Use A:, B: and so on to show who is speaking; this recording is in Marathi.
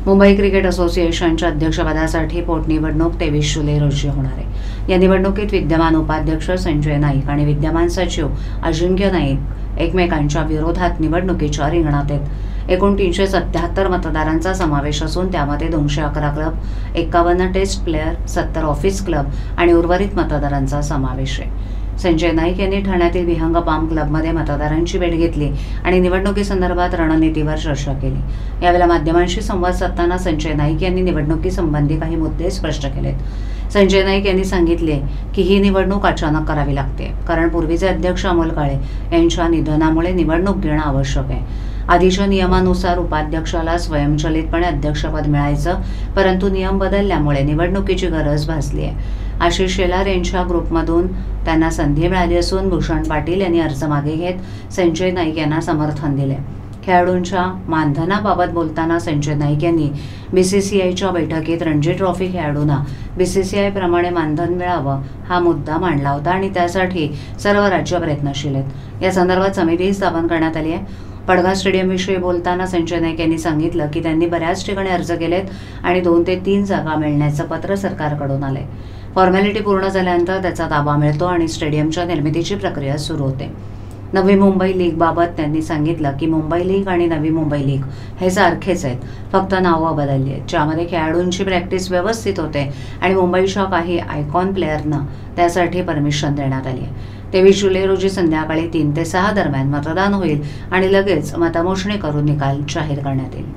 A: मुंबई क्रिकेट असोसिएशनच्या अध्यक्षपदासाठी पोटनिवडणूक 23 जुलै रोजी होणार आहे। या निवडणुकीत विद्यमान उपाध्यक्ष संजय नाईक आणि विद्यमान सचिव अजिंक्य नाईक एकमेकांच्या विरोधात निवडणुकीच्या रिंगणात आहेत। एकूण 377 मतदारांचा समावेश असून त्यामध्ये 211 club, 51 test player, 70 office club आणि उर्वरित मतदारांचा समावेश आहे। संजय नाईक यांनी ठाण्यातील विहंग पाम क्लबमध्ये मतदारांची भेट घेतली आणि निवडणुकीसंदर्भात रणनीतीवर चर्चा केली। यावेळी माध्यमांशी संवाद साधताना संजय नाईक यांनी निवडणुकीसंबंधी काही मुद्दे स्पष्ट केलेत। संजय नाईक यांनी सांगितले की ही निवडणूक अचानक करावी लागते, कारण पूर्वीचे अध्यक्ष अमोल काळे यांच्या निधनामुळे निवडणूक घेणं आवश्यक आहे। आधीच्या नियमानुसार उपाध्यक्षाला स्वयंचलितपणे अध्यक्षपद मिळायचं, परंतु नियम बदलल्यामुळे निवडणुकीची गरज भासली आहे। आशिष शेलार यांच्या ग्रुपमधून त्यांना संधी मिळाली असून भूषण पाटील यांनी अर्ज मागे घेत संजय नाईक यांना समर्थन दिले। खेळाडूंच्या मानधनाबाबत बोलताना संजय नाईक यांनी बीसीसीआयच्या बैठकीत रणजी ट्रॉफी खेळाडूंना बीसीसीआय प्रमाणे मानधन मिळावं हा मुद्दा मांडला होता आणि त्यासाठी सर्व राज्य प्रयत्नशील आहेत। या संदर्भात समिती स्थापन करण्यात आली आहे। पडघा स्टेडियमविषयी बोलताना संजय नाईक यांनी सांगितलं की त्यांनी बऱ्याच ठिकाणी अर्ज केलेत आणि 2 ते 3 जागा मिळण्याचं पत्र सरकारकडून आलंय। फॉर्मॅलिटी पूर्ण झाल्यानंतर त्याचा ताबा मिळतो आणि स्टेडियमच्या निर्मितीची प्रक्रिया सुरू होते। नवी मुंबई लीगबाबत त्यांनी सांगितलं की मुंबई लीग आणि नवी मुंबई लीग हे सारखेच आहेत, फक्त नावं बदलली आहेत, ज्यामध्ये खेळाडूंची प्रॅक्टिस व्यवस्थित होते आणि मुंबईच्या काही आयकॉन प्लेयरना त्यासाठी परमिशन देण्यात आली आहे। 23 जुलै रोजी संध्याकाळी 3 ते 6 दरम्यान मतदान होईल आणि लगेच मतमोजणी करून निकाल जाहीर करण्यात येईल।